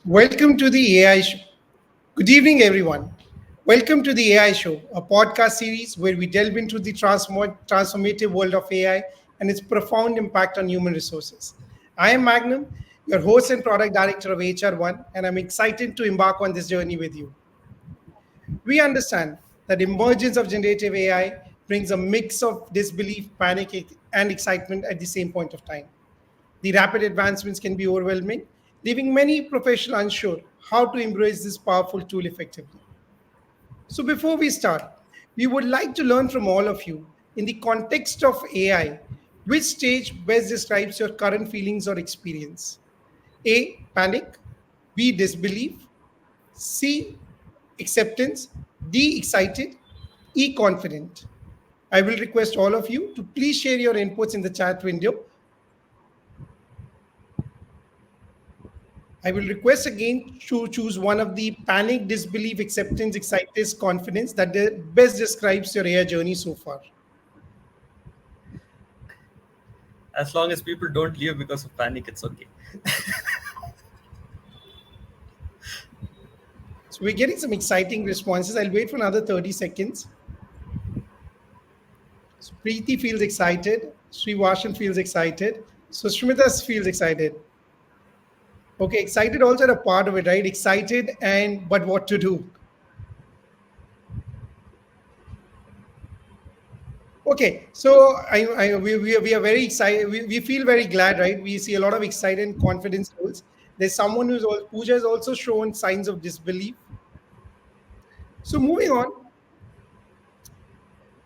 Welcome to the AI Show. Good evening, everyone. Welcome to the AI Show, a podcast series where we delve into the transformative world of AI and its profound impact on human resources. I am Magnum, your host and product director of HROne, and I'm excited to embark on this journey with you. We understand that the emergence of generative AI brings a mix of disbelief, panic, and excitement at the same point of time. The rapid advancements can be overwhelming, leaving many professionals unsure how to embrace this powerful tool effectively. So, before we start, we would like to learn from all of you in the context of AI, which stage best describes your current feelings or experience? A. Panic. B. Disbelief. C. Acceptance. D. Excited. E. Confident. I will request all of you to please share your inputs in the chat window. I will request again to choose one of the panic, disbelief, acceptance, excitement, confidence that best describes your AI journey so far. As long as people don't leave because of panic, it's okay. So we're getting some exciting responses. I'll wait for another 30 seconds. So Preeti feels excited. Srivashan feels excited. So Shmita feels excited. Okay, excited also a part of it, right? Excited but what to do? Okay, so we are very excited. We feel very glad, right? We see a lot of excited and confidence levels. There's someone Pooja has also shown signs of disbelief. So moving on.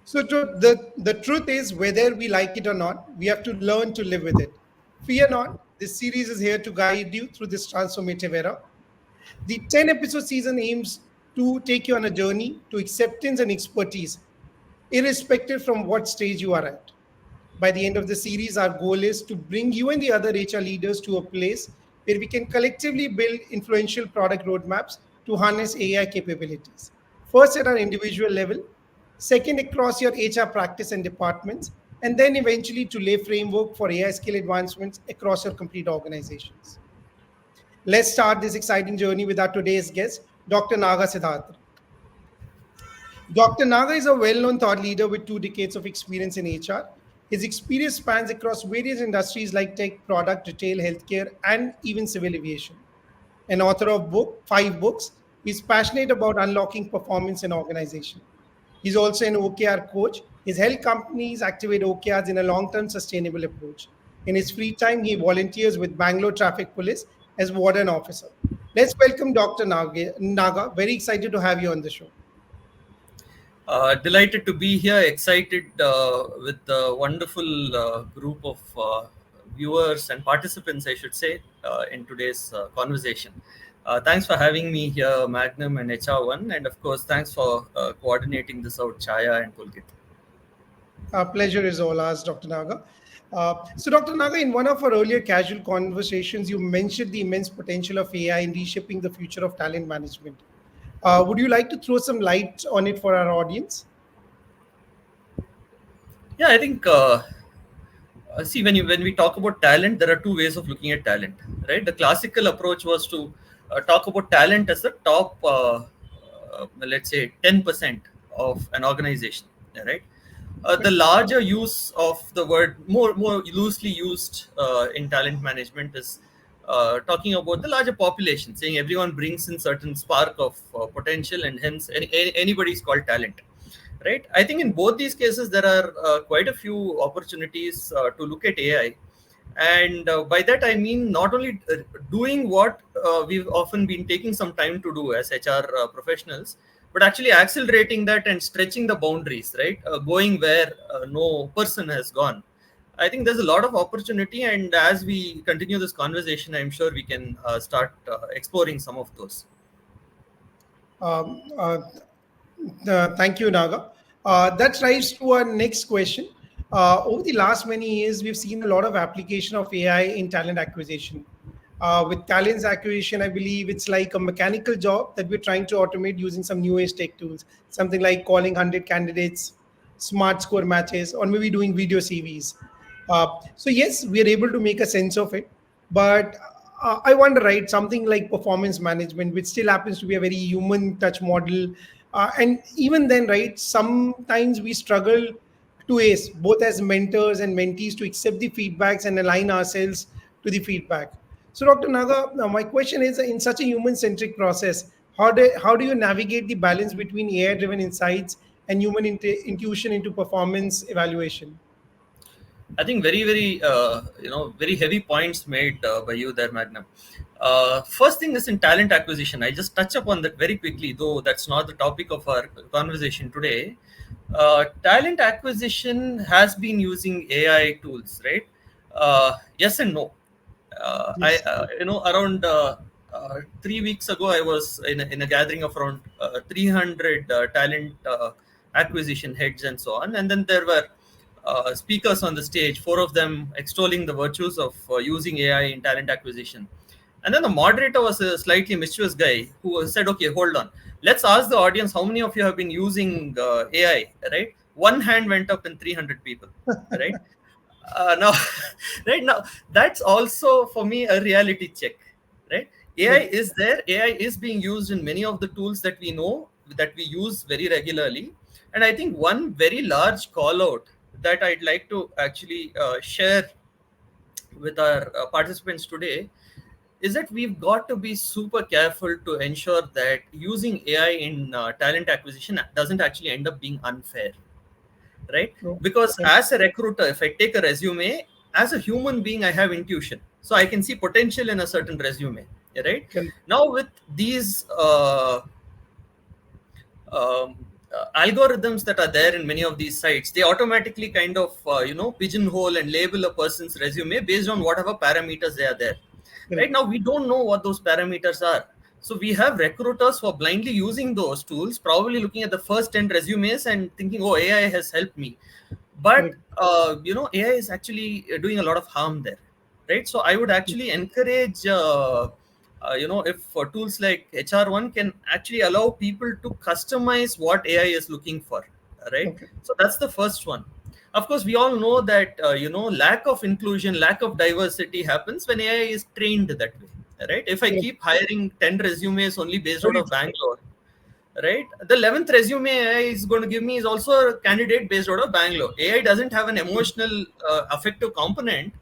So the truth is, whether we like it or not, we have to learn to live with it. Fear not, this series is here to guide you through this transformative era. The 10 episode season aims to take you on a journey to acceptance and expertise, irrespective from what stage you are at. By the end of the series, our goal is to bring you and the other HR leaders to a place where we can collectively build influential product roadmaps to harness AI capabilities. First, at an individual level, second, across your HR practice and departments, and then eventually to lay framework for AI skill advancements across your complete organizations. Let's start this exciting journey with our today's guest, Dr. Naga Siddharth. Dr. Naga is a well-known thought leader with 2 decades of experience in HR. His experience spans across various industries like tech, product, retail, healthcare, and even civil aviation. An author of 5 books, he's passionate about unlocking performance in organization. He's also an OKR coach. He's helped companies activate OKRs in a long-term sustainable approach. In his free time, he volunteers with Bangalore Traffic Police as warden officer. Let's welcome Dr. Naga. Very excited to have you on the show. Delighted to be here, excited with the wonderful group of viewers and participants, I should say, in today's conversation. Thanks for having me here, Magnum and HROne, and of course, thanks for coordinating this out, Chaya and Pulkit. Our pleasure is all ours, Dr. Naga. So, Dr. Naga, in one of our earlier casual conversations, you mentioned the immense potential of AI in reshaping the future of talent management. Would you like to throw some light on it for our audience? Yeah, I think see when we talk about talent, there are 2 ways of looking at talent, right? The classical approach was to talk about talent as the top, let's say, 10% of an organization, right? The larger use of the word, more loosely used in talent management, is talking about the larger population, saying everyone brings in certain spark of potential, and hence anybody is called talent, right? I think in both these cases there are quite a few opportunities to look at AI, and by that I mean not only doing what we've often been taking some time to do as HR professionals, but actually accelerating that and stretching the boundaries, right? Going where no person has gone. I think there's a lot of opportunity, and as we continue this conversation, I'm sure we can start exploring some of those. Um, uh, Thank you, Naga. That drives to our next question. Over the last many years, we've seen a lot of application of AI in talent acquisition. With talent acquisition, I believe it's like a mechanical job that we're trying to automate using some new age tech tools, something like calling 100 candidates, smart score matches, or maybe doing video CVs. So yes, we are able to make a sense of it. But I wonder, right? Something like performance management, which still happens to be a very human touch model, and even then, right? Sometimes we struggle to ace both as mentors and mentees to accept the feedbacks and align ourselves to the feedback. So, Dr. Naga, now my question is: in such a human-centric process, how do you navigate the balance between AI-driven insights and human intuition into performance evaluation? I think very heavy points made by you there, Magnum. First thing is in talent acquisition. I just touch upon that very quickly, though that's not the topic of our conversation today. Talent acquisition has been using AI tools, right? Yes and no. I Yes. around 3 weeks ago, I was in a gathering of around 300 talent acquisition heads and so on, and then there were speakers on the stage, four of them extolling the virtues of using AI in talent acquisition. And then the moderator was a slightly mischievous guy who said, "Okay, hold on. Let's ask the audience how many of you have been using AI." Right? One hand went up in 300 people. Right? Now, right now, that's also for me a reality check. Right? AI Right. is there. AI is being used in many of the tools that we know that we use very regularly. And I think one very large call out that I'd like to actually share with our participants today is that we've got to be super careful to ensure that using AI in talent acquisition doesn't actually end up being unfair, right? True. Because Right. as a recruiter, if I take a resume, as a human being, I have intuition. So I can see potential in a certain resume, right? Correct. Now, with these algorithms that are there in many of these sites, they automatically kind of pigeonhole and label a person's resume based on whatever parameters they are there. Right Correct. now, we don't know what those parameters are. So we have recruiters who are blindly using those tools, probably looking at the first 10 resumes and thinking, "Oh, AI has helped me." But Correct. AI is actually doing a lot of harm there, right? So I would actually encourage if tools like HROne can actually allow people to customize what AI is looking for, right? Okay. So that's the first one. Of course, we all know that lack of inclusion, lack of diversity happens when AI is trained that way, right? If I Correct. keep hiring 10 resumes only based out Very of true. Bangalore, right? The 11th resume AI is going to give me is also a candidate based out of Bangalore. AI doesn't have an emotional affective component,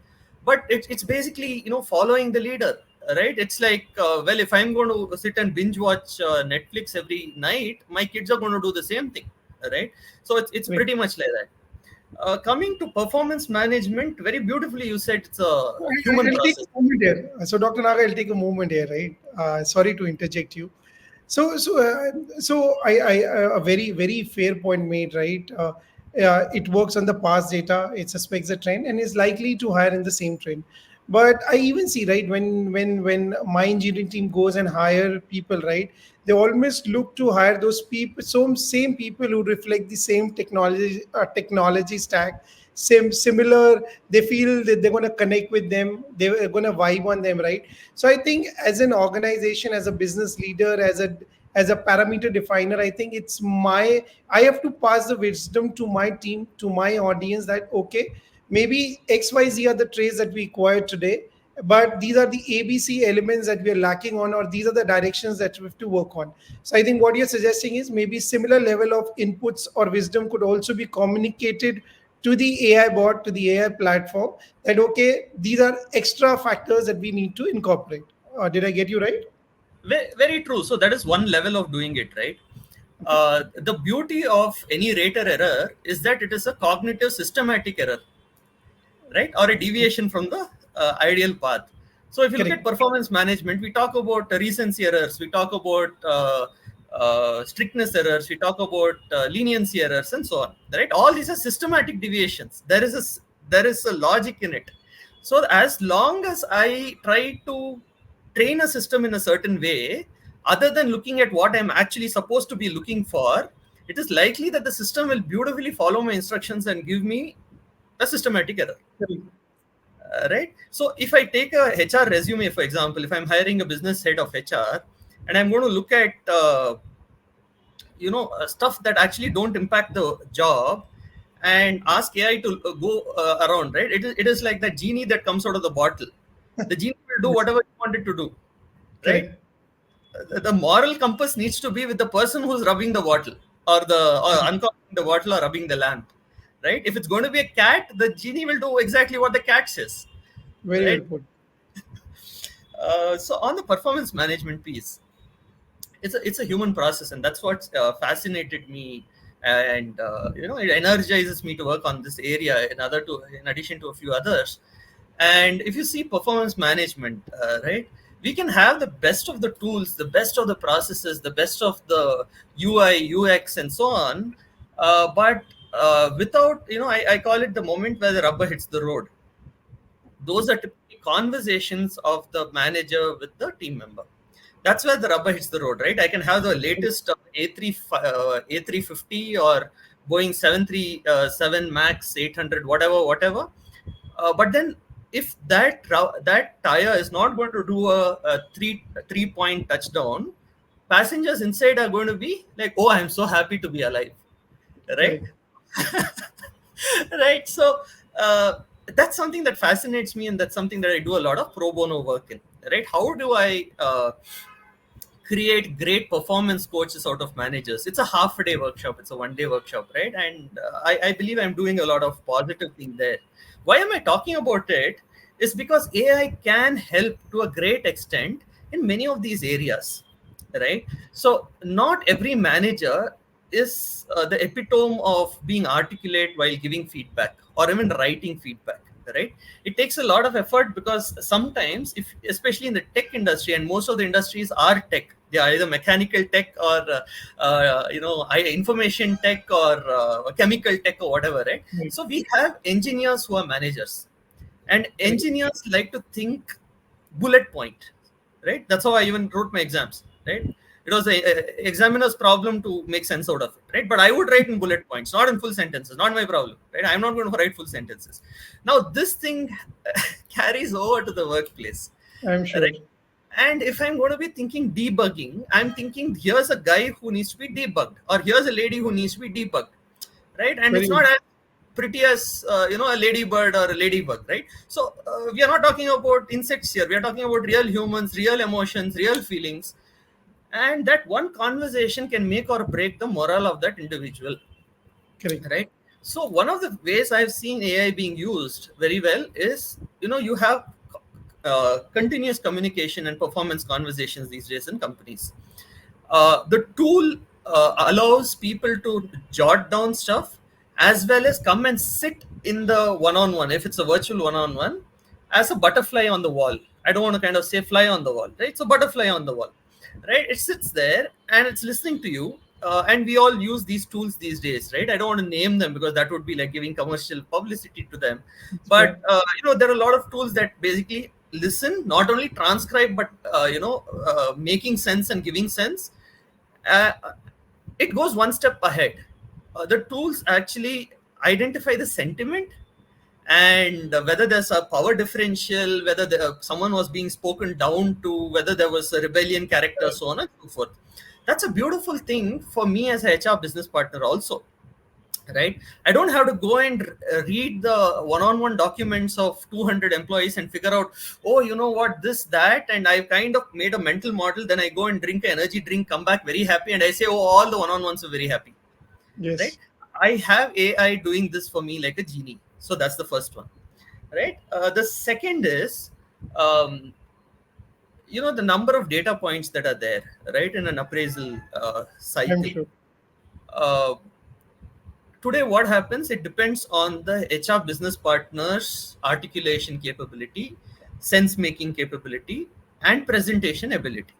but it's basically following the leader, right? It's like well, if I'm going to sit and binge watch Netflix every night, my kids are going to do the same thing, right? So it's Right. pretty much like that. Coming to performance management, very beautifully you said it's a human I'll take process. a moment here. So, Dr. Naga, I'll take a moment here, right? Sorry to interject you. So a very, very fair point made, right? It works on the past data, it suspects a trend, and is likely to hire in the same trend. But I even see, right, when my engineering team goes and hire people, right, they almost look to hire those people, some same people who reflect the same technology stack, same similar. They feel that they're going to connect with them, they're going to vibe on them, right? So I think as an organization, as a business leader, as a parameter definer, I think I have to pass the wisdom to my team, to my audience, that okay, maybe XYZ are the traits that we acquired today, but these are the ABC elements that we are lacking on, or these are the directions that we have to work on. So I think what you're suggesting is maybe similar level of inputs or wisdom could also be communicated to the AI bot, to the AI platform, that okay, these are extra factors that we need to incorporate. Did I get you right? Very true. So that is one level of doing it, right? Okay. The beauty of any rater error is that it is a cognitive systematic error, right? Or a deviation from the ideal path. So if you look at Correct. performance management, we talk about recency errors, we talk about strictness errors, we talk about leniency errors, and so on. Right? All these are systematic deviations. There is a logic in it. So as long as I try to train a system in a certain way, other than looking at what I'm actually supposed to be looking for, it is likely that the system will beautifully follow my instructions and give me a systematic error, Correct. right? So if I take a HR resume, for example, if I'm hiring a business head of HR and I'm going to look at stuff that actually don't impact the job and ask AI to go around, right? It is like that genie that comes out of the bottle. The genie to do whatever you want it to do, right? Correct. The moral compass needs to be with the person who's rubbing the bottle, or uncorking the bottle, or rubbing the lamp, right? If it's going to be a cat, the genie will do exactly what the cat says, Very right? well put. So on the performance management piece, it's a human process, and that's what fascinated me, and it energizes me to work on this area in addition to a few others. And if you see performance management, right, we can have the best of the tools, the best of the processes, the best of the UI UX and so on, but without, I call it the moment where the rubber hits the road. Those are typically conversations of the manager with the team member. That's where the rubber hits the road, right? I can have the latest A350 or Boeing 737 Max 800, whatever. But then, if that tire is not going to do a three point touchdown, passengers inside are going to be like, "Oh, I'm so happy to be alive," right? Correct. Right. So that's something that fascinates me, and that's something that I do a lot of pro bono work in. Right? How do I create great performance coaches out of managers? It's a half a day workshop, it's a 1 day workshop, right? And I believe I'm doing a lot of positive thing there. Why am I talking about it? Is because AI can help to a great extent in many of these areas, right? So not every manager is the epitome of being articulate while giving feedback or even writing feedback, right? It takes a lot of effort, because sometimes, if especially in the tech industry, and most of the industries are tech, they are either mechanical tech or information tech or chemical tech or whatever, right? Right. So we have engineers who are managers, and Correct. engineers like to think bullet point, right? That's how I even wrote my exams, right? It was a examiner's problem to make sense out of it, right? But I would write in bullet points, not in full sentences. Not my problem, right? I'm not going to write full sentences. Now this thing carries over to the workplace, I'm sure. right? And if I'm going to be thinking debugging, I'm thinking, here's a guy who needs to be debugged, or here's a lady who needs to be debugged, right? And Very it's well. not as pretty as a ladybird or a ladybug, right? So we are not talking about insects here. We are talking about real humans, real emotions, real feelings, and that one conversation can make or break the morale of that individual, Correct. right? So one of the ways I've seen AI being used very well is, you have continuous communication and performance conversations these days in companies. The tool allows people to jot down stuff, as well as come and sit in the one-on-one, if it's a virtual one-on-one, as a butterfly on the wall. I don't want to kind of say fly on the wall, right? It's a butterfly on the wall, right? It sits there and it's listening to you. And we all use these tools these days, right? I don't want to name them because that would be like giving commercial publicity to them. Correct. But there are a lot of tools that basically listen, not only transcribe, but making sense and giving sense. uh, it goes one step ahead. The tools actually identify the sentiment, and whether there's a power differential, whether someone was being spoken down to, whether there was a rebellion character, so on and so forth. That's a beautiful thing for me as a HR business partner also, right? I don't have to go and read the one-on-one documents of 200 employees and figure out, oh, you know what, this, that, and I've kind of made a mental model. Then I go and drink an energy drink, come back very happy, and I say, oh, all the one-on-ones are very happy, right? Yes. I have AI doing this for me like a genie. So that's the first one, right? The second is, the number of data points that are there, right, in an appraisal I'm cycle. sure. Uh, Today, what happens? It depends on the HR business partner's articulation capability, sense making capability, and presentation ability,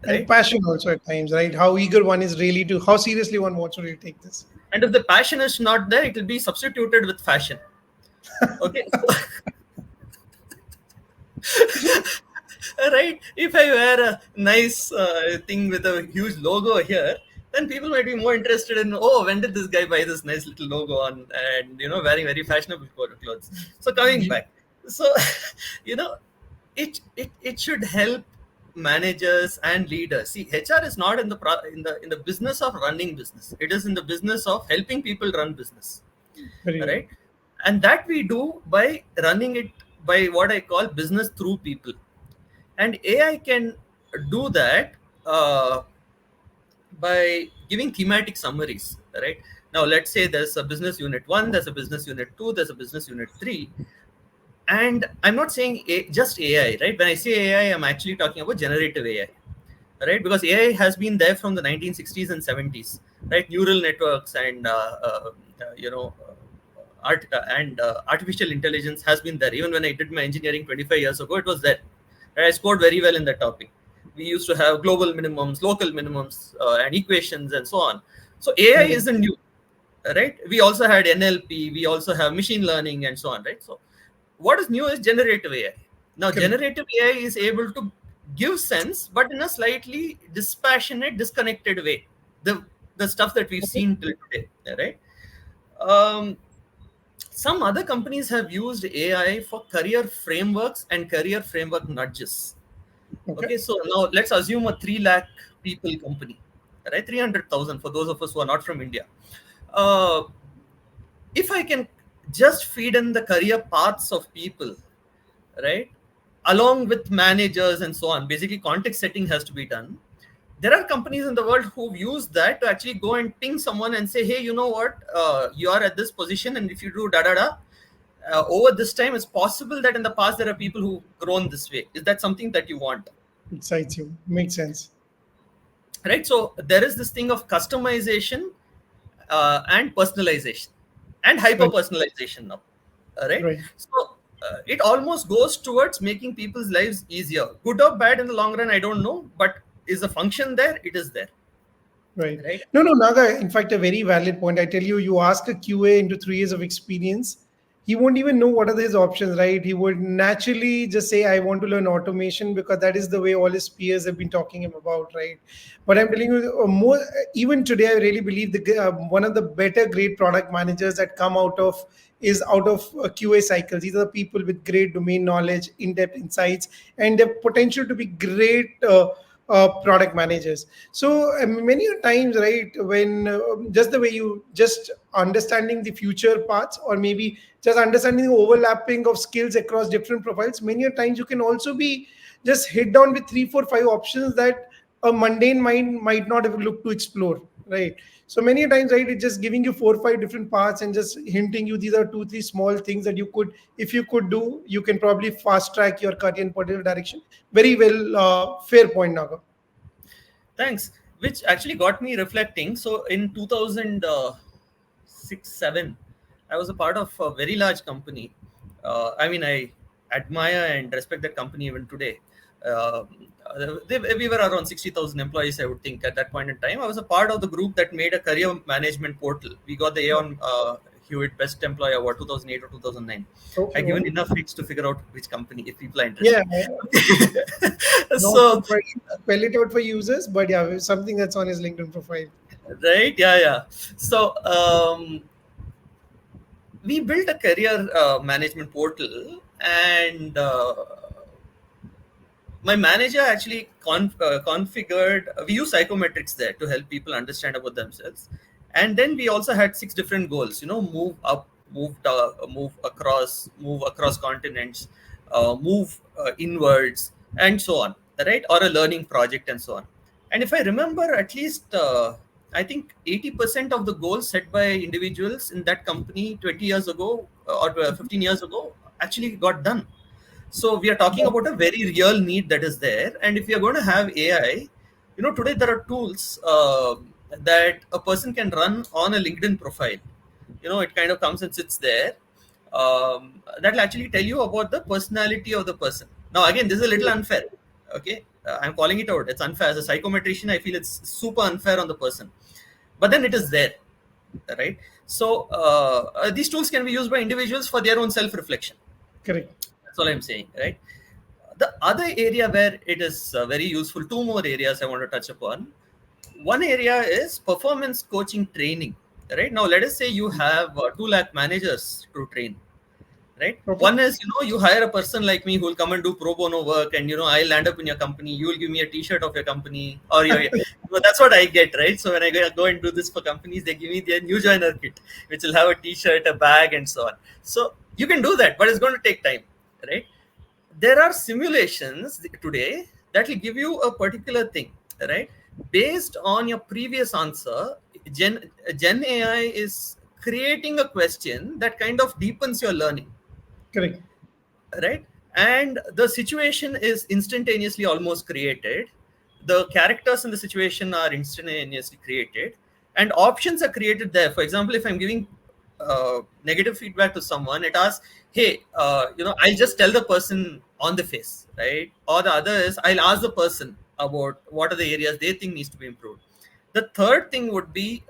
And right? passion also at times, right? How eager one is really to, how seriously one wants to really take this. And if the passion is not there, it will be substituted with fashion. Okay. Right? If I wear a nice thing with a huge logo here, then people might be more interested in, oh, when did this guy buy this nice little logo on, and wearing very fashionable clothes. So coming back, so you know, it should help managers and leaders. See, HR is not in the business of running business. It is in the business of helping people run business, Very well. right? And that we do by running it by what I call business through people. and AI can do that by giving thematic summaries, right? Now, let's say there's a business unit 1, there's a business unit 2, there's a business unit 3. And I'm not saying just AI, right? When I say AI, I'm actually talking about generative AI, right? Because AI has been there from the 1960s and 70s, right? Neural networks and you know artificial intelligence has been there. Even when I did my engineering 25 years ago, it was there. Right? I scored very well in that topic. We used to have global minimums, local minimums, and equations, and so on. So AI Correct. isn't new, right? We also had NLP, we also have machine learning, and so on, right? So what is new is generative AI. Now, Correct. generative AI is able to give sense, but in a slightly dispassionate, disconnected way. The stuff that we've Okay. seen till today, right? Um, some other companies have used AI for career frameworks and career framework nudges. Okay. Okay, so now let's assume a 3 lakh people company, right? 300,000 for those of us who are not from India. Uh, if I can just feed in the career paths of people, right, along with managers and so on, basically context setting has to be done. There are companies in the world who've used that to actually go and ping someone and say, hey, you know what, you are at this position, and if you do da da da over this time, it's possible that in the past there are people who've grown this way. Is that something that you want? Excites you. Makes sense. Right, so there is this thing of customization and personalization and hyper Right. personalization now. Right, Right. so it almost goes towards making people's lives easier, good or bad in the long run, I don't know, but is the function there? It is there, Right. right? No, no, Naga, in fact, a very valid point. I tell you, you ask a QA into 3 years of experience, he won't even know what are his options, right? He would naturally just say, I want to learn automation because that is the way all his peers have been talking him about, right? But I'm telling you, more even today, I really believe one of the better great product managers that come out of QA cycles. These are the people with great domain knowledge, in-depth insights, and the potential to be great product managers. So many a times, right, when just the way you just understanding the future paths, or maybe just understanding the overlapping of skills across different profiles, many a times you can also be just hit down with three, four, five options that a mundane mind might not have looked to explore, right? So many a times, right, it's just giving you four or five different paths and just hinting you these are two, three small things that you could, if you could do, you can probably fast track your career in particular direction. Very well, fair point, Naga. Thanks. Which actually got me reflecting. So in 2006 7, I was a part of a very large company. I mean, I admire and respect that company even today. uh, we were around 60,000 employees, I would think, at that point in time. I was a part of the group that made a career management portal. We got the Aon Hewitt Best Employee Award 2008 or 2009. Okay, I given well, enough hints to figure out which company if people are interested. yeah, not to So, spell it out for users, but yeah, something that's on his LinkedIn profile. right, yeah, yeah. So, we built a career management portal, and my manager actually configured. We use psychometrics there to help people understand about themselves, and then we also had 6 different goals. Move up, move across continents, move inwards, and so on. Right, or a learning project, and so on. And if I remember, at least I think 80% of the goals set by individuals in that company 20 years ago or 15 years ago actually got done. So we are talking about a very real need that is there. And if we are going to have AI, today there are tools that a person can run on a LinkedIn profile. It kind of comes and sits there. That will actually tell you about the personality of the person. Now, again, this is a little unfair. Okay, I'm calling it out. It's unfair. As a psychometrician, I feel it's super unfair on the person. But then it is there, right? So these tools can be used by individuals for their own self-reflection. Correct. That's all I'm saying, right? The other area where it is very useful, two more areas I want to touch upon. One area is performance coaching training, right? Now, let us say you have 2 lakh managers to train, right? Okay. One is, you hire a person like me who will come and do pro bono work, and, I'll land up in your company. You will give me a t-shirt of your company, or that's what I get, right? So when I go and do this for companies, they give me their new joiner kit, which will have a t-shirt, a bag, and so on. So you can do that, but it's going to take time, right? there are simulations today that will give you a particular thing, right? Based on your previous answer, Gen AI is creating a question that kind of deepens your learning, Correct. right? And the situation is instantaneously almost created. The characters in the situation are instantaneously created, and options are created there. For example, if I'm giving negative feedback to someone, it asks, hey, I'll just tell the person on the face, right? Or the other is, I'll ask the person about what are the areas they think needs to be improved. The third thing would be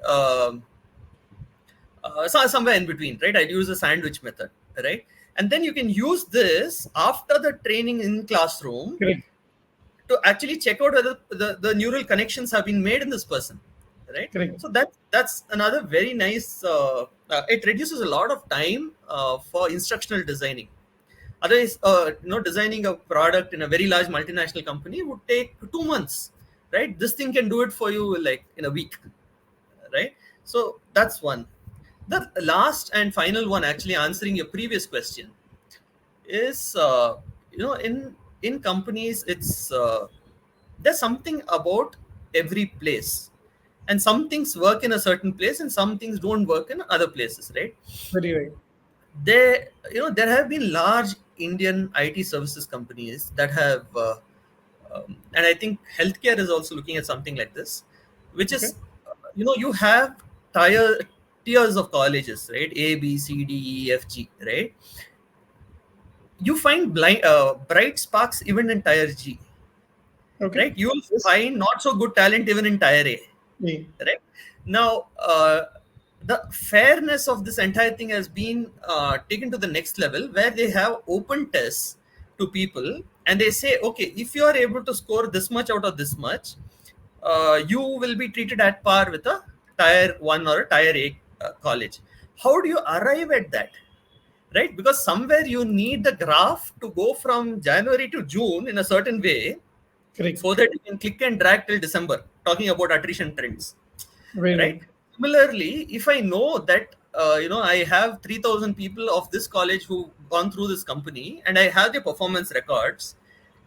somewhere in between, right? I'd use a sandwich method, right? And then you can use this after the training in classroom Correct. to actually check out whether the neural connections have been made in this person, right? Correct. So that's another very nice. It reduces a lot of time for instructional designing. Otherwise, designing a product in a very large multinational company would take 2 months, right? This thing can do it for you like in a week, right? So that's one. The last and final one, actually answering your previous question, is in companies, it's there's something about every place, and some things work in a certain place and some things don't work in other places, right? Very right. There have been large Indian IT services companies that have and I think healthcare is also looking at something like this, which Okay. is you have tier tiers of colleges, right? A, B, C, D, E, F, G, right? You find bright sparks even in tier G, Okay. right? You'll Yes. find not so good talent even in tier A, Me. right? Now, the fairness of this entire thing has been taken to the next level, where they have open tests to people, and they say, okay, if you are able to score this much out of this much, you will be treated at par with a tier 1 or a tier A college. How do you arrive at that, right? Because somewhere you need the graph to go from January to June in a certain way, so Correct. that you can click and drag till December, talking about attrition trends, Very right? right. Similarly, if I know that I have 3,000 people of this college who've gone through this company, and I have the performance records,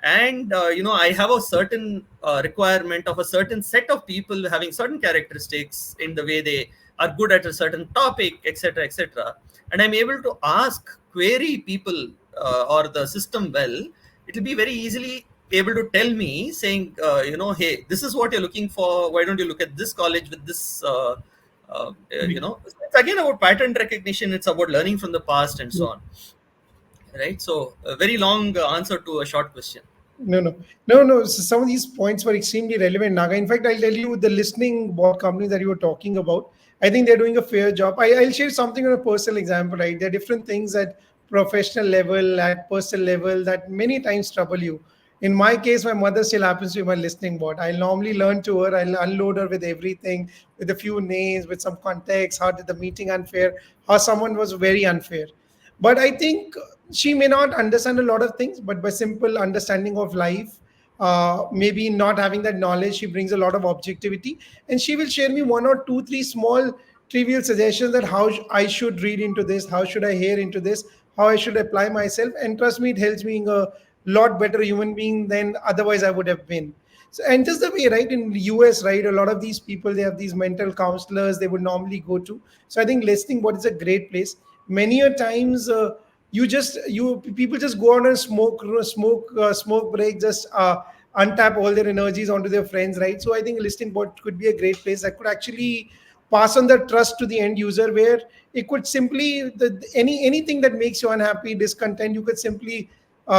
and I have a certain requirement of a certain set of people having certain characteristics in the way they are good at a certain topic, etc., etc., and I'm able to ask query people or the system well, it will be very easily able to tell me, saying, hey, this is what you're looking for. Why don't you look at this college with this? Correct. It's again about pattern recognition. It's about learning from the past and so Yes. on, right? So, a very long answer to a short question. No, no, no, no. So some of these points were extremely relevant, Naga. In fact, I'll tell you the listening bot company that you were talking about. I think they're doing a fair job. I'll share something on a personal example, right? There are different things at professional level, at personal level that many times trouble you. In my case, my mother still happens to be my listening bot. I'll normally learn to her. I'll unload her with everything, with a few names, with some context. How did the meeting unfair? How someone was very unfair. But I think she may not understand a lot of things, but by simple understanding of life, maybe not having that knowledge, she brings a lot of objectivity, and she will share me one or two, three small trivial suggestions that how I should read into this, how should I hear into this, how I should apply myself. And trust me, it helps me being a lot better human being than otherwise I would have been. So, and just the way, right, in the US, right, a lot of these people, they have these mental counselors they would normally go to. So I think listening what is a great place. Many a times, you people just go on and smoke break, just untap all their energies onto their friends, right? So I think listening bot could be a great place that could actually pass on the trust to the end user, where it could simply anything that makes you unhappy, discontent, you could simply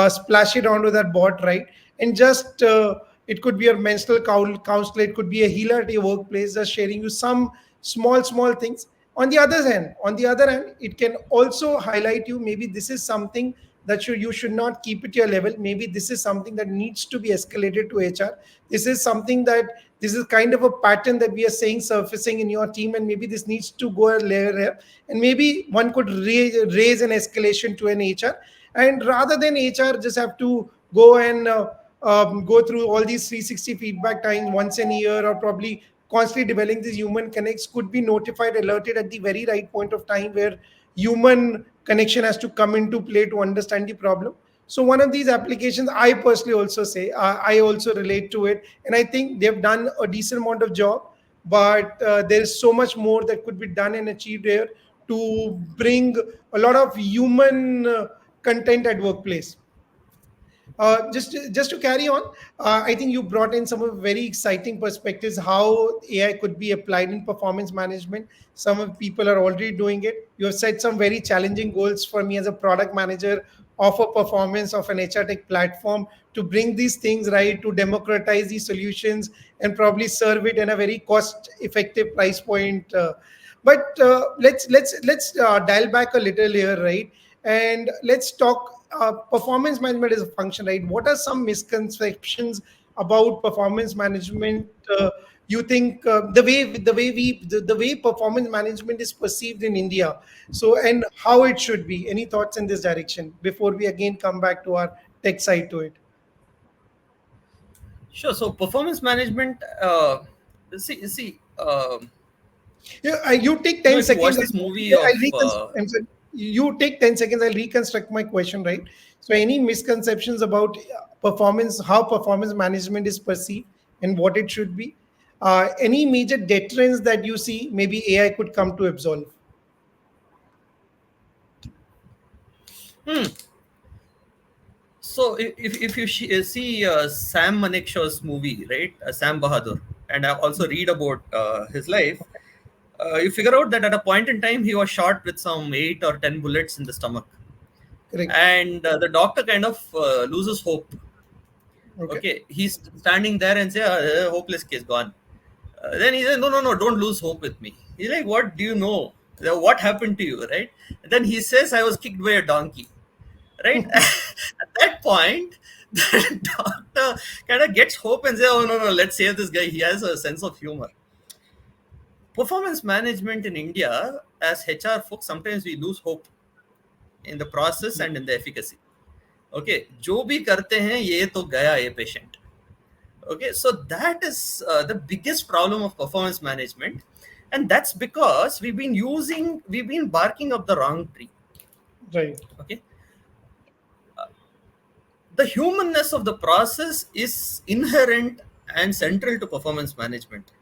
splash it onto that bot, right? And just it could be a mental counselor, it could be a healer at your workplace, just sharing you some small things. On the other hand, it can also highlight you, maybe this is something that you should not keep it your level. Maybe this is something that needs to be escalated to HR. This is something that this is kind of a pattern that we are saying surfacing in your team, and maybe this needs to go a layer here. And maybe one could raise an escalation to an HR, and rather than HR just have to go and go through all these 360 feedback times once a year, or probably constantly developing these human connects, could be notified, alerted at the very right point of time, where human connection has to come into play to understand the problem. So one of these applications, I personally also say, I also relate to it, and I think they've done a decent amount of job, but there is so much more that could be done and achieved here to bring a lot of human content at workplace. Just to carry on, I think you brought in some of very exciting perspectives how AI could be applied in performance management. Some of people are already doing it. You have set some very challenging goals for me as a product manager of a performance of an HR tech platform to bring these things right, to democratize these solutions and probably serve it in a very cost-effective price point. But let's dial back a little here, right? And let's talk performance management is a function, right? What are some misconceptions about performance management? You think the way performance management is perceived in India, so and how it should be. Any thoughts in this direction before we again come back to our tech side to it? Sure. So performance management. See. Yeah, you take You know, 10 if you watch seconds. this movie of I'm sorry, you take 10 seconds. I'll reconstruct my question, right? So, any misconceptions about performance, how performance management is perceived and what it should be? Any major deterrents that you see maybe AI could come to absolve? hmm, so if you see Sam Manekshaw's movie, right, Sam Bahadur, and I also read about his life, you figure out that at a point in time he was shot with some 8 or 10 bullets in the stomach, Correct. and the doctor kind of loses hope. Okay. Okay, he's standing there and say, hopeless case gone. Then he said, no, don't lose hope with me. He's like, what do you know? What happened to you, right? And then he says, I was kicked by a donkey, right? At that point, the doctor kind of gets hope and says, oh, no, let's save this guy. He has a sense of humor. Performance management in India, as HR folks, sometimes we lose hope in the process and in the efficacy. Okay, जो भी करते हैं ये तो गया ये patient. Okay, so that is the biggest problem of performance management, and that's because we've been barking up the wrong tree. Right. Okay, the humanness of the process is inherent and central to performance management.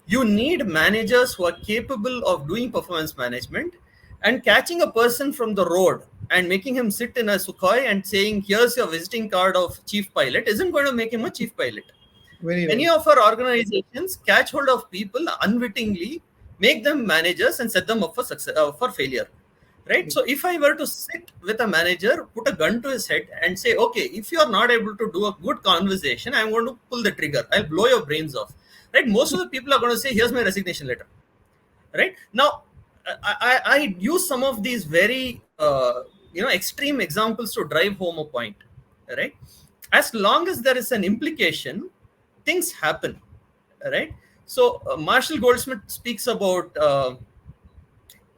You need managers who are capable of doing performance management, and catching a person from the road and making him sit in a Sukhoi and saying, here's your visiting card of chief pilot isn't going to make him a chief pilot. Very Many right. of our organizations catch hold of people unwittingly, make them managers, and set them up for success, for failure. Right. So if I were to sit with a manager, put a gun to his head, and say, okay, if you are not able to do a good conversation, I'm going to pull the trigger. I'll blow your brains off. Right. Most of the people are going to say, here's my resignation letter. Right. Now, I use some of these very extreme examples to drive home a point. Right. As long as there is an implication, things happen, right? So Marshall Goldsmith speaks about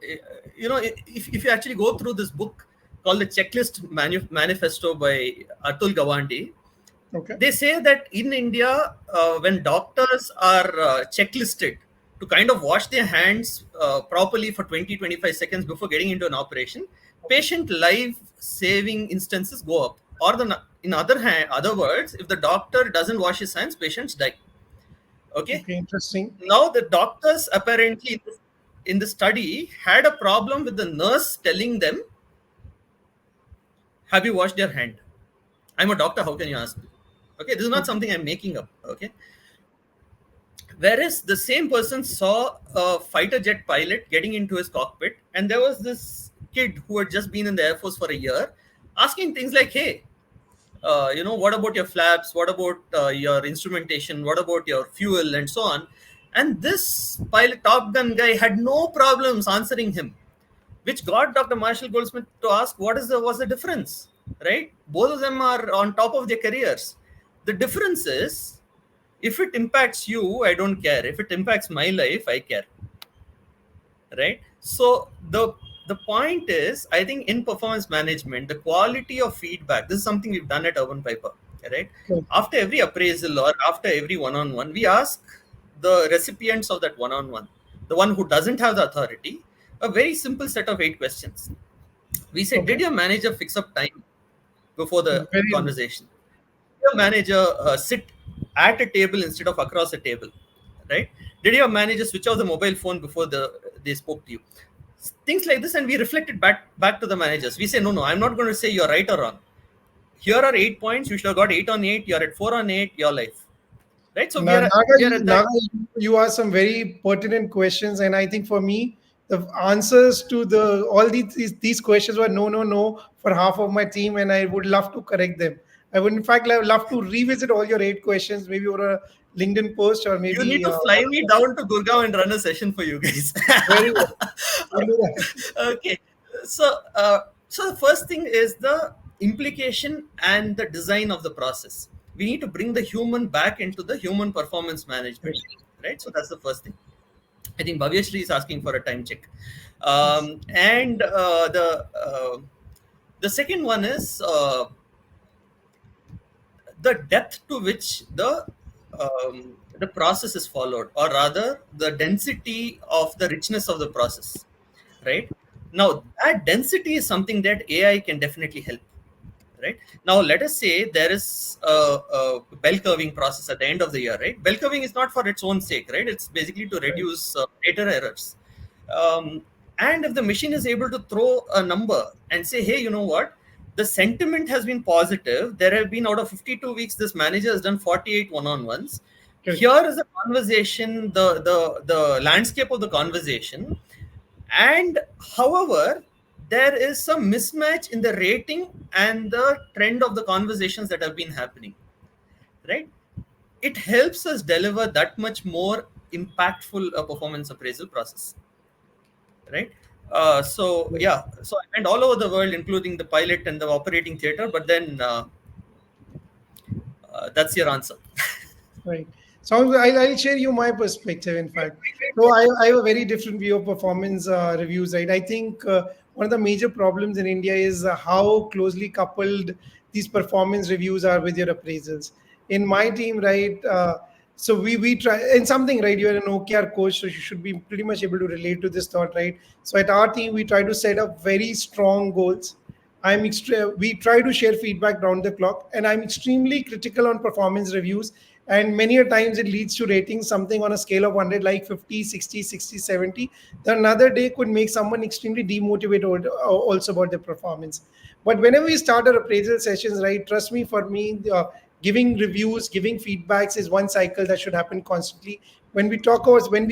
if you actually go through this book called the Checklist Manifesto by Atul Gawande, Okay. they say that in India, when doctors are checklisted to kind of wash their hands properly for 20-25 seconds before getting into an operation, patient life saving instances go up. Or in other words, if the doctor doesn't wash his hands, patients die. Okay. Okay. Interesting. Now the doctors apparently in the study had a problem with the nurse telling them, "Have you washed your hand?" I'm a doctor. How can you ask me? Okay, this is not something I'm making up. Okay. Whereas the same person saw a fighter jet pilot getting into his cockpit, and there was this kid who had just been in the Air Force for a year asking things like, hey, what about your flaps? What about your instrumentation? What about your fuel and so on? And this pilot, Top Gun guy, had no problems answering him, which got Dr. Marshall Goldsmith to ask, what's the difference? Right? Both of them are on top of their careers. The difference is, if it impacts you, I don't care. If it impacts my life, I care. Right? So the point is, I think in performance management, the quality of feedback, this is something we've done at UrbanPiper, right? Okay. After every appraisal or after every one-on-one, we ask the recipients of that one-on-one, the one who doesn't have the authority, a very simple set of 8 questions. We say, Okay. did your manager fix up time? before the Very nice. conversation. Your manager sit at a table instead of across a table, right? Did your manager switch off the mobile phone before they spoke to you? Things like this, and we reflect it back to the managers. We say, no, I'm not going to say you're right or wrong. Here are 8 points. You should have got 8 on 8. You're at 4 on 8. Your life, right? So Naga, we are at that. Naga, you asked some very pertinent questions, and I think for me, the answers to the all these questions were no, no, no for half of my team, and I would love to correct them. I would, in fact, love to revisit all your 8 questions, maybe over a LinkedIn post or You need maybe to fly me down to Gurgaon and run a session for you guys. very well. We'll do that. Okay, so so the first thing is the implication and the design of the process. We need to bring the human back into the human performance management, Yes. right? So that's the first thing. I think Bhavyashri is asking for a time check, Yes. and the second one is the depth to which the process is followed, or rather the density of the richness of the process, right? Now that density is something that AI can definitely help, right? Now let us say there is a bell curving process at the end of the year, right? Bell curving is not for its own sake, right? It's basically to Right. reduce data errors. And if the machine is able to throw a number and say, hey, you know what, the sentiment has been positive, there have been, out of 52 weeks, this manager has done 48 one-on-ones. Correct. Here is a conversation, the landscape of the conversation. And however, there is some mismatch in the rating and the trend of the conversations that have been happening, right? It helps us deliver that much more impactful performance appraisal process, right? So Right. yeah, so I went all over the world, including the pilot and the operating theater, but then that's your answer. Right. So I'll share you my perspective, in fact. So I have a very different view of performance reviews, right? I think one of the major problems in India is how closely coupled these performance reviews are with your appraisals. In my team, right, so we try, and something, right, you're an OKR coach, so you should be pretty much able to relate to this thought, right? So at our team, we try to set up very strong goals. We try to share feedback round the clock, and I'm extremely critical on performance reviews, and many a times it leads to ratings something on a scale of 100 like 50, 60, 60, 70. The another day could make someone extremely demotivated also about their performance. But whenever we start our appraisal sessions, right, trust me, for me, giving reviews, giving feedbacks is one cycle that should happen constantly. When we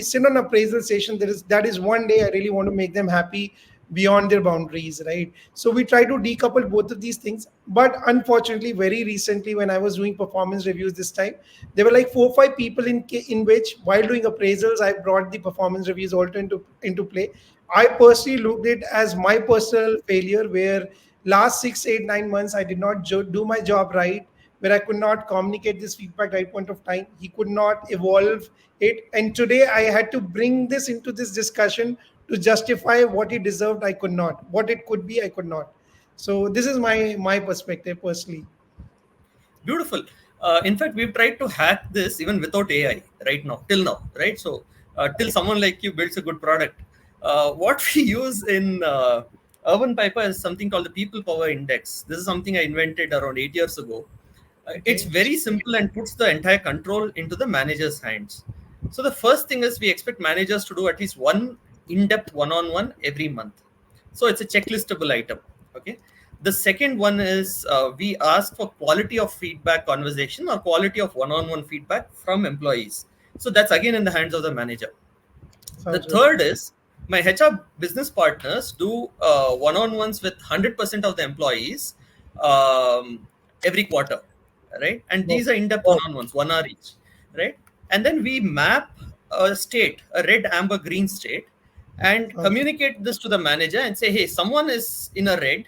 sit on appraisal session, that is one day I really want to make them happy beyond their boundaries, right? So we try to decouple both of these things. But unfortunately, very recently, when I was doing performance reviews this time, there were like 4 or 5 people in which, while doing appraisals, I brought the performance reviews also into play. I personally looked at it as my personal failure, where last 6, 8, 9 months I did not do my job right, where I could not communicate this feedback right point of time. He could not evolve it, and today I had to bring this into this discussion to justify what he deserved. I could not. What it could be, I could not. So this is my perspective personally. Beautiful. In fact, we've tried to hack this even without AI right now, till now, right? So, till someone like you builds a good product, what we use in UrbanPiper is something called the People Power Index. This is something I invented around 8 years ago. It's Okay. very simple and puts the entire control into the manager's hands. So, the first thing is we expect managers to do at least one in depth one on one every month. So, it's a checklistable item. Okay. The second one is we ask for quality of feedback conversation or quality of one-on-one feedback from employees. So that's again in the hands of the manager. The Sounds good. third is my HR business partners do one-on-ones with 100% of the employees every quarter, right? And Wow. these are in-depth Wow. one-on-ones, 1 hour each, right? And then we map a state, a red, amber, green state, and Sounds good. communicate this to the manager and say, hey, someone is in a red.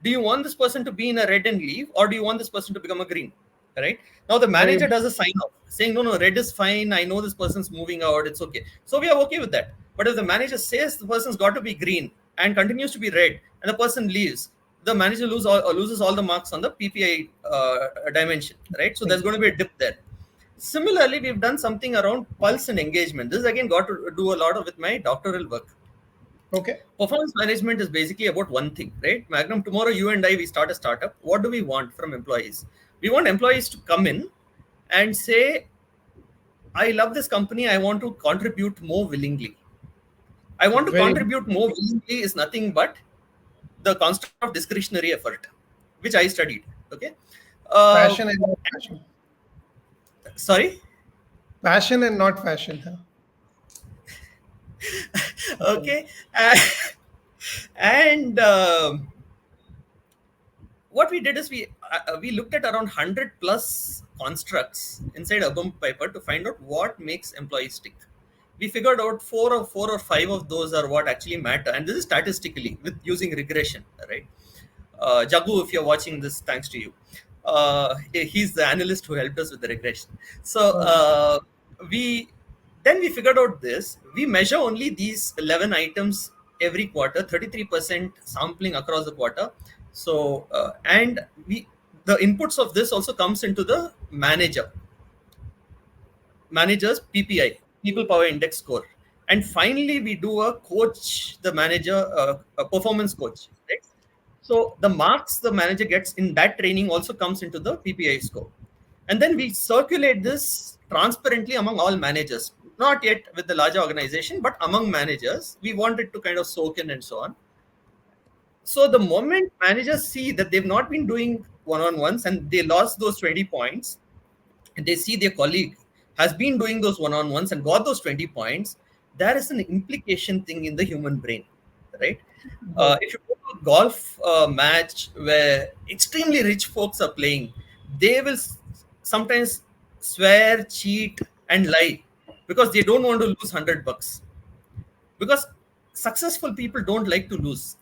Do you want this person to be in a red and leave, or do you want this person to become a green, right? Now the Very manager does a sign off saying, no, red is fine, I know this person's moving out, it's okay. So we are okay with that. But if the manager says the person's got to be green and continues to be red and the person leaves, the manager loses all the marks on the PPI dimension, right? So there's going to be a dip there. Similarly, we've done something around pulse and engagement. This again got to do a lot of with my doctoral work. Okay. Performance management is basically about one thing, right? Magnum, tomorrow you and I, we start a startup. What do we want from employees? We want employees to come in and say, I love this company. I want to contribute more willingly. I want to Very contribute more willingly is nothing but the construct of discretionary effort, which I studied. Okay. Uh, passion and not fashion. Sorry. Passion and not fashion. Huh? Okay. Okay. And what we did is we looked at around 100 plus constructs inside UrbanPiper to find out what makes employees tick. We figured out four or five of those are what actually matter, and this is statistically with using regression, right? Jagu, if you're watching this, thanks to you. He's the analyst who helped us with the regression. So we then we figured out this. We measure only these 11 items every quarter, 33% sampling across the quarter. So and we the inputs of this also comes into the manager's PPI, People Power Index score. And finally, we do a coach, the manager, a performance coach, right? So the marks the manager gets in that training also comes into the PPI score. And then we circulate this transparently among all managers, not yet with the larger organization, but among managers. We want it to kind of soak in and so on. So the moment managers see that they've not been doing one-on-ones and they lost those 20 points, and they see their colleague has been doing those one-on-ones and got those 20 points, there is an implication thing in the human brain, right? If you go to a golf match where extremely rich folks are playing, they will sometimes swear, cheat, and lie because they don't want to lose $100. Because successful people don't like to lose,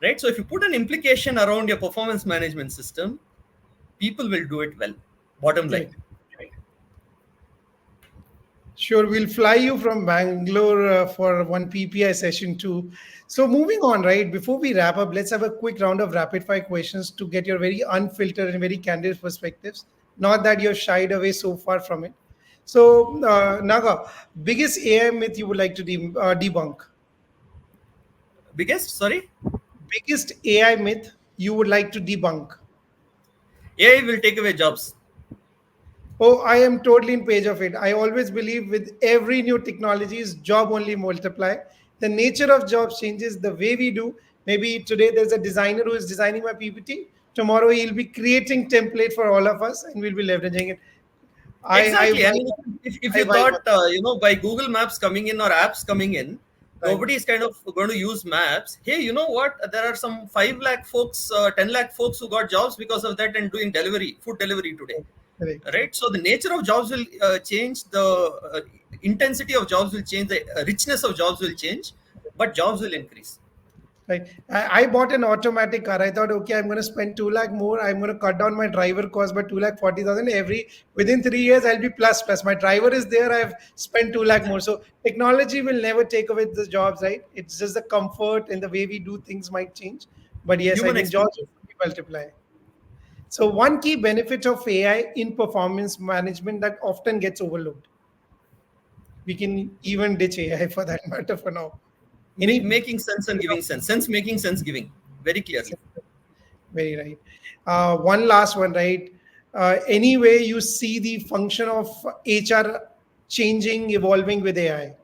right? So if you put an implication around your performance management system, people will do it well. Bottom line. right. Sure, we'll fly you from Bangalore for one PPI session too. So moving on, right? Before we wrap up, let's have a quick round of rapid fire questions to get your very unfiltered and very candid perspectives. Not that you're shied away so far from it. So Naga, biggest AI myth you would like to debunk? Biggest, sorry? Biggest AI myth you would like to debunk? AI will take away jobs. Oh, I am totally in page of it. I always believe with every new technologies, job only multiply. The nature of jobs changes the way we do. Maybe today there's a designer who is designing my PPT. Tomorrow he'll be creating template for all of us, and we'll be leveraging it. I Exactly. I vibe, mean, if I you vibe. thought, by Google Maps coming in or apps coming in, Right, nobody is kind of going to use maps. Hey, you know what? There are some 5 lakh folks, 10 lakh folks who got jobs because of that and doing delivery, food delivery today. correct. Right. So the nature of jobs will change, the intensity of jobs will change, the richness of jobs will change, but jobs will increase. Right. I bought an automatic car. I thought, okay, I'm going to spend 2 lakh more. I'm going to cut down my driver cost by 2 lakh 40,000 every within 3 years. I'll be plus plus. My driver is there. I've spent 2 lakh more. So technology will never take away the jobs, right? It's just the comfort and the way we do things might change. But yes, I Human think jobs experience. will multiply. So one key benefit of AI in performance management that often gets overlooked. We can even ditch AI for that matter for now. Any Making sense and giving sense. Sense making, sense giving. Very clearly. very right. One last one, right? Any way you see the function of HR changing, evolving with AI?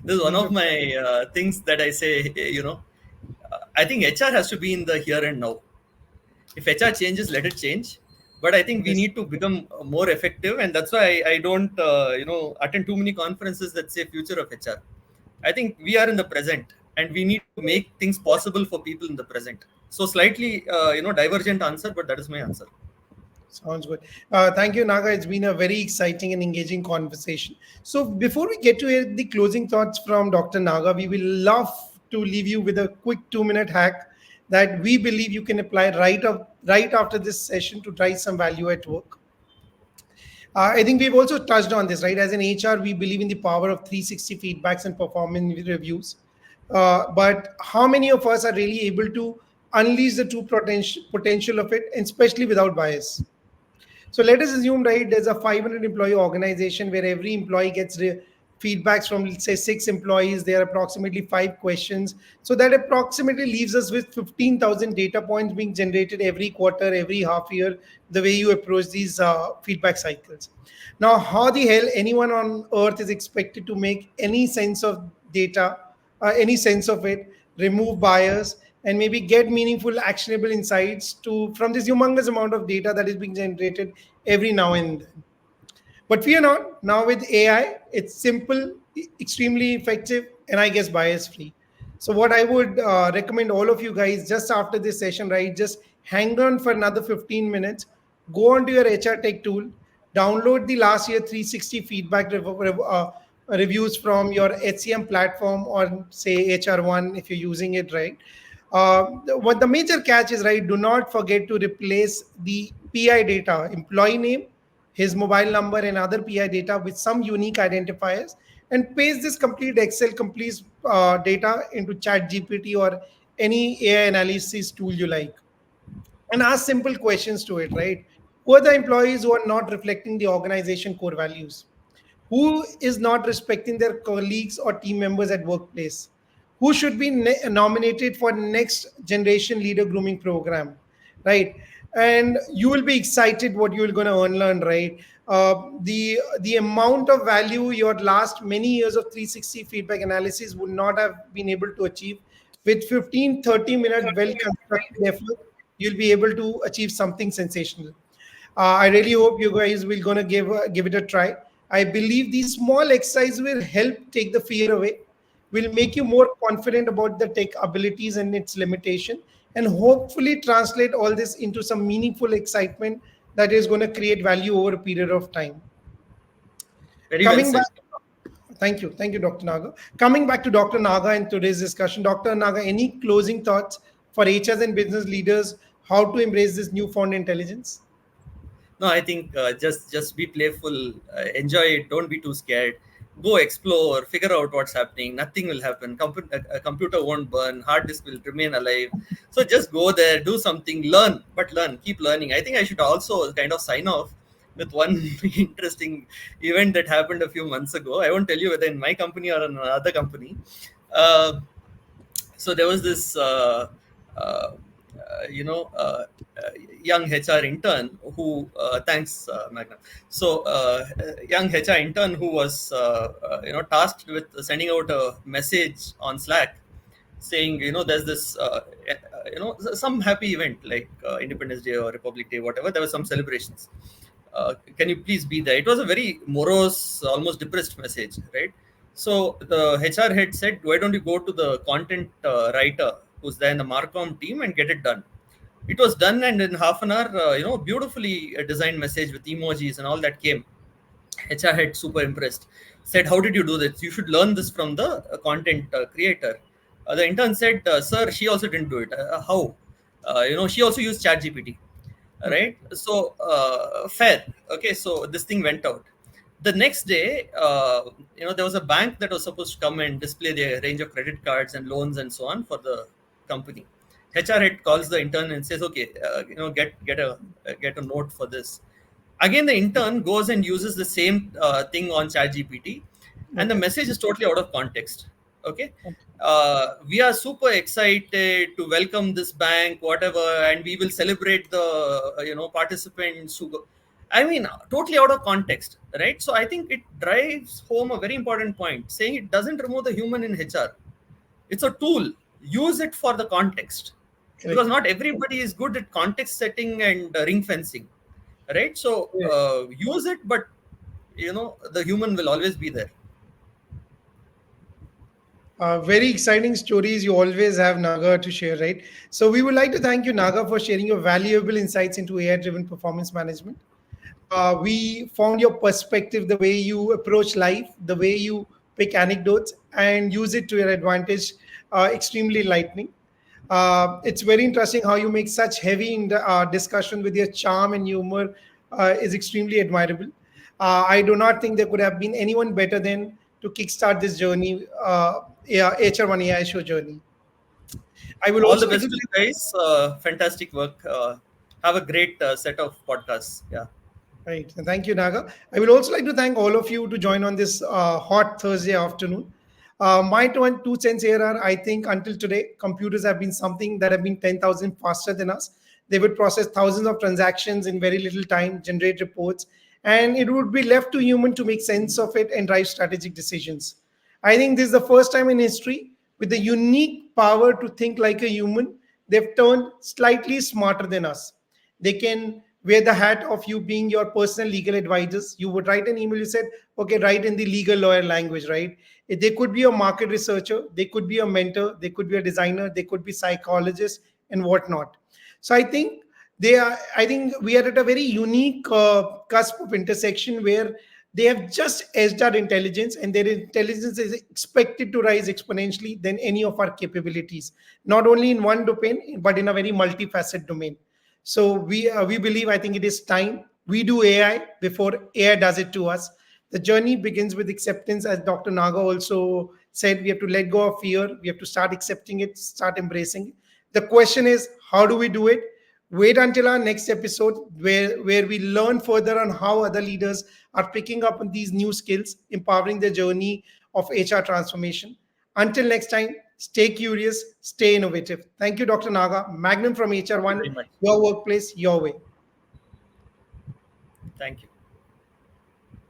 This is one These of are my things that I say, I think HR has to be in the here and now. If HR changes, let it change. But I think we yes, need to become more effective, and that's why I don't, attend too many conferences that say future of HR. I think we are in the present, and we need to make things possible for people in the present. So slightly, divergent answer, but that is my answer. sounds good. Thank you, Naga. It's been a very exciting and engaging conversation. So before we get to hear the closing thoughts from Dr. Naga, we will love to leave you with a quick 2 minute hack that we believe you can apply right after this session to drive some value at work. I think we've also touched on this, right? As an HR, we believe in the power of 360 feedbacks and performance reviews. But how many of us are really able to unleash the true potential of it, and especially without bias? So let us assume, right, there's a 500 employee organization where every employee gets feedbacks from, let's say, 6 employees. There are approximately 5 questions. So that approximately leaves us with 15,000 data points being generated every quarter, every half year, the way you approach these feedback cycles. Now, how the hell anyone on earth is expected to make any sense of data, any sense of it, remove bias, and maybe get meaningful, actionable insights to from this humongous amount of data that is being generated every now and then? But fear not, now with AI, it's simple, extremely effective, and I guess bias free. So, what I would recommend all of you guys just after this session, right? Just hang on for another 15 minutes, go onto your HR Tech tool, download the last year 360 feedback reviews from your HCM platform or say HROne if you're using it, right? What the major catch is, right? Do not forget to replace the PI data, employee name, his mobile number, and other PI data with some unique identifiers, and paste this complete Excel complete data into Chat GPT or any AI analysis tool you like, and ask simple questions to it, right? Who are the employees who are not reflecting the organization core values? Who is not respecting their colleagues or team members at workplace? Who should be nominated for next generation leader grooming program, right? And you will be excited what you're going to learn, right? The amount of value your last many years of 360 feedback analysis would not have been able to achieve with 15-30 minute well constructed effort. You'll be able to achieve something sensational. I really hope you guys will gonna give it a try. I believe these small exercises will help take the fear away, will make you more confident about the tech abilities and its limitation, and hopefully translate all this into some meaningful excitement that is going to create value over a period of time. Very well Coming back, said. thank you, Dr. Naga. Coming back to Dr. Naga in today's discussion, Dr. Naga, any closing thoughts for HRs and business leaders how to embrace this newfound intelligence? No, I think just be playful, enjoy it. Don't be too scared. Go explore, figure out what's happening. Nothing will happen. A computer won't burn. Hard disk will remain alive. So just go there, do something, learn, but learn, keep learning. I think I should also kind of sign off with one interesting event that happened a few months ago. I won't tell you whether in my company or in another company. Uh, so there was this uh, you know young HR intern who thanks Magnum. So young HR intern who was tasked with sending out a message on Slack saying, there's this some happy event like Independence Day or Republic Day, whatever. There were some celebrations. Can you please be there? It was a very morose, almost depressed message, right? So the HR head said, why don't you go to the content writer who's there in the Marcom team and get it done? It was done, and in half an hour, beautifully designed message with emojis and all that came. HR head super impressed. Said, how did you do this? You should learn this from the content creator. The intern said, sir, she also didn't do it. How? She also used ChatGPT, right? So fair. Okay, so this thing went out. The next day, there was a bank that was supposed to come and display their range of credit cards and loans and so on for the company. HR head calls the intern and says, okay, get a note for this. Again, the intern goes and uses the same thing on ChatGPT, and the message is totally out of context. Okay, we are super excited to welcome this bank, whatever, and we will celebrate the participants who go. I mean, totally out of context, right? So I think it drives home a very important point, saying it doesn't remove the human in HR. It's a tool. Use it for the context, because not everybody is good at context setting and ring fencing, right? So use it, but the human will always be there. Very exciting stories you always have, Naga, to share, right? So we would like to thank you, Naga, for sharing your valuable insights into AI-driven performance management. We found your perspective, the way you approach life, the way you pick anecdotes and use it to your advantage, extremely enlightening. It's very interesting how you make such heavy discussion with your charm and humor is extremely admirable. I do not think there could have been anyone better than to kickstart this journey, HROne AI Show journey. I will All the also like best to to you guys. Fantastic work. Have a great set of podcasts. Yeah. Right. And thank you, Naga. I will also like to thank all of you to join on this hot Thursday afternoon. My 2 cents here are, I think until today, computers have been something that have been 10,000 faster than us. They would process thousands of transactions in very little time, generate reports, and it would be left to human to make sense of it and drive strategic decisions. I think this is the first time in history with the unique power to think like a human, they've turned slightly smarter than us. They can wear the hat of you being your personal legal advisors. You would write an email, you said, okay, write in the legal lawyer language, right? They could be a market researcher, they could be a mentor, they could be a designer, they could be psychologists and whatnot. So I think we are at a very unique cusp of intersection where they have just edged our intelligence, and their intelligence is expected to rise exponentially than any of our capabilities, not only in one domain but in a very multifaceted domain. So we believe, I think it is time we do AI before AI does it to us. The journey begins with acceptance, as Dr. Naga also said. We have to let go of fear. We have to start accepting it, start embracing it. The question is, how do we do it? Wait until our next episode where we learn further on how other leaders are picking up on these new skills, empowering the journey of HR transformation. Until next time, stay curious, stay innovative. Thank you, Dr. Naga. Magnum from Thank you HR1, very much. your workplace, your way. Thank you.